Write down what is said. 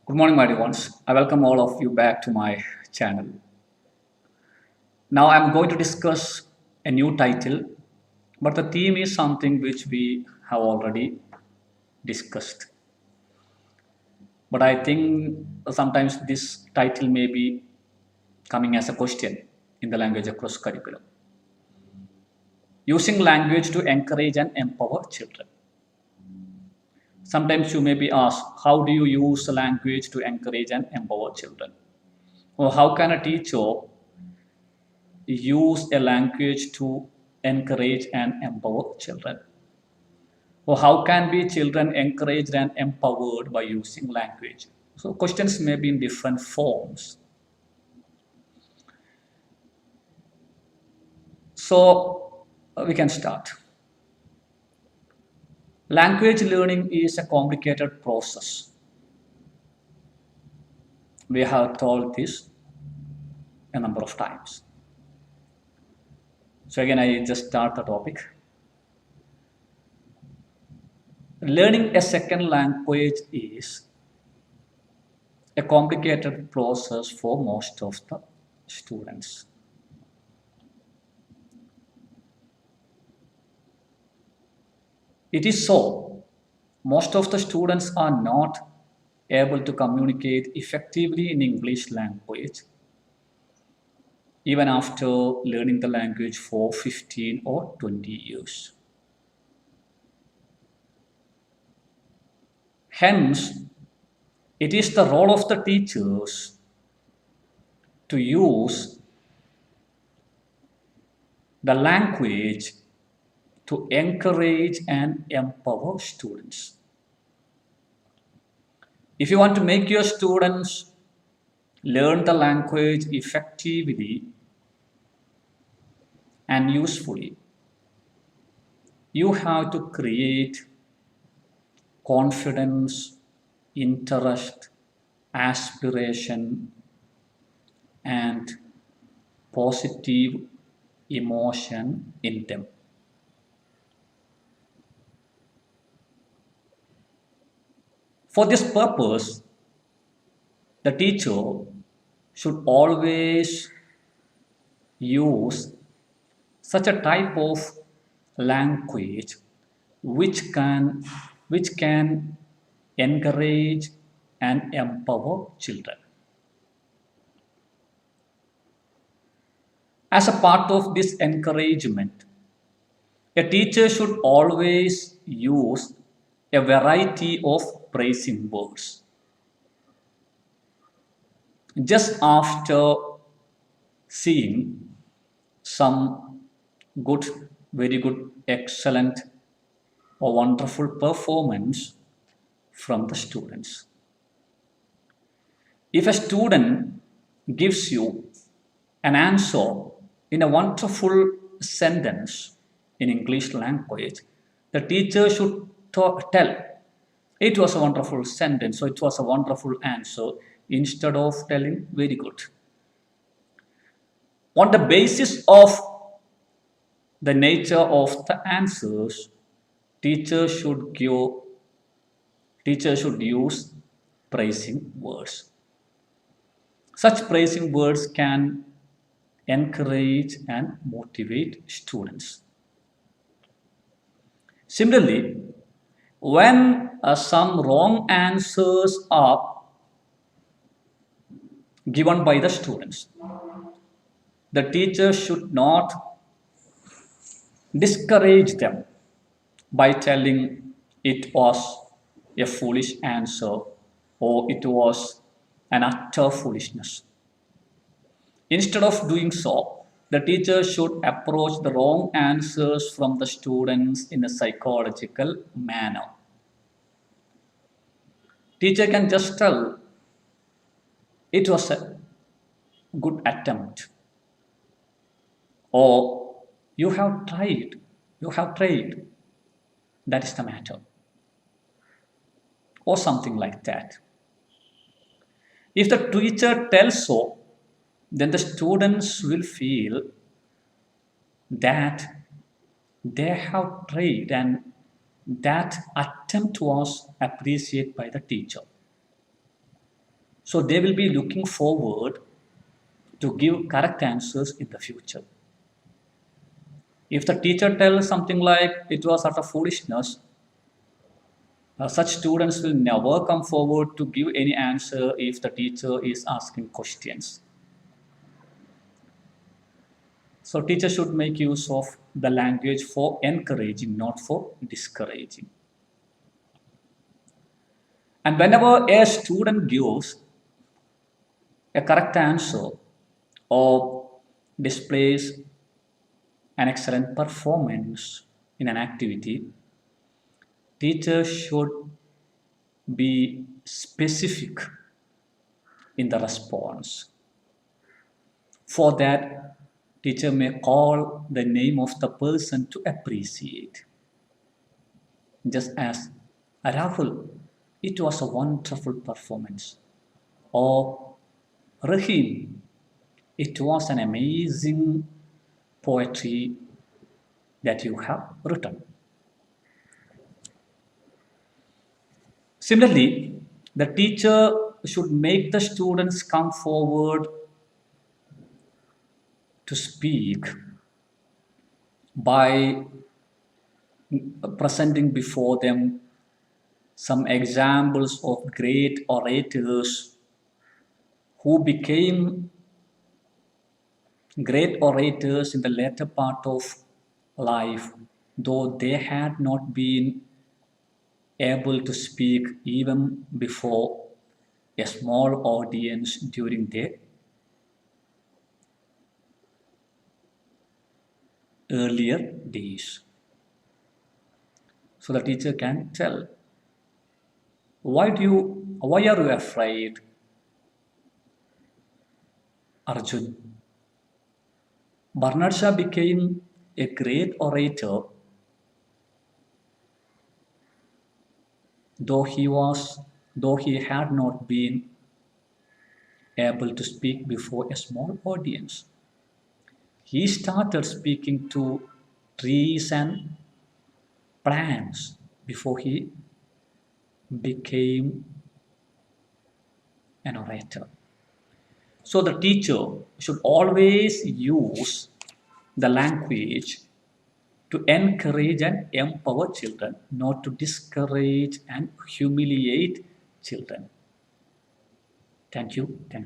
Good morning, my dear ones. I welcome all of you back to my channel. Now, I'm going to discuss a new title, but the theme is something which we have already discussed. But I think sometimes this title may be coming as a question in the language across curriculum. Using language to encourage and empower children. Sometimes you may be asked, how do you use language to encourage and empower children? Or how can a teacher use a language to encourage and empower children? Or how can be children encouraged and empowered by using language? So questions may be in different forms. So we can start. Language learning is a complicated process. We have told this a number of times. So again, I just start the topic. Learning a second language is a complicated process for most of the students. It is so. Most of the students are not able to communicate effectively in English language even after learning the language for 15 or 20 years. Hence, it is the role of the teachers to use the language to encourage and empower students. If you want to make your students learn the language effectively and usefully, you have to create confidence, interest, aspiration, and positive emotion in them. For this purpose, the teacher should always use such a type of language which can encourage and empower children. As a part of this encouragement, a teacher should always use a variety of praising words. Just after seeing some good, very good, excellent, or wonderful performance from the students. If a student gives you an answer in a wonderful sentence in English language, the teacher should tell it was a wonderful sentence, so it was a wonderful answer, instead of telling very good. On the basis of the nature of the answers, teacher should use praising words. Such praising words can encourage and motivate students. Similarly, when some wrong answers are given by the students, the teacher should not discourage them by telling it was a foolish answer or it was an utter foolishness. Instead of doing so, the teacher should approach the wrong answers from the students in a psychological manner. Teacher can just tell it was a good attempt, or you have tried, that is the matter, or something like that. If the teacher tells so, then the students will feel that they have tried and that attempt was appreciated by the teacher. So they will be looking forward to give correct answers in the future. If the teacher tells something like it was utter foolishness, such students will never come forward to give any answer if the teacher is asking questions. So teacher should make use of the language for encouraging, not for discouraging. And whenever a student gives a correct answer or displays an excellent performance in an activity, teachers should be specific in the response. For that, teacher may call the name of the person to appreciate. Just as Rahul, it was a wonderful performance. Or Rahim, it was an amazing poetry that you have written. Similarly, the teacher should make the students come forward to speak by presenting before them some examples of great orators who became great orators in the later part of life, though they had not been able to speak even before a small audience during their earlier days. So the teacher can tell, why are you afraid, Arjun? Bernard Shaw became a great orator, though he had not been able to speak before a small audience. He started speaking to trees and plants before he became an orator. So the teacher should always use the language to encourage and empower children, not to discourage and humiliate children. Thank you. Thank you.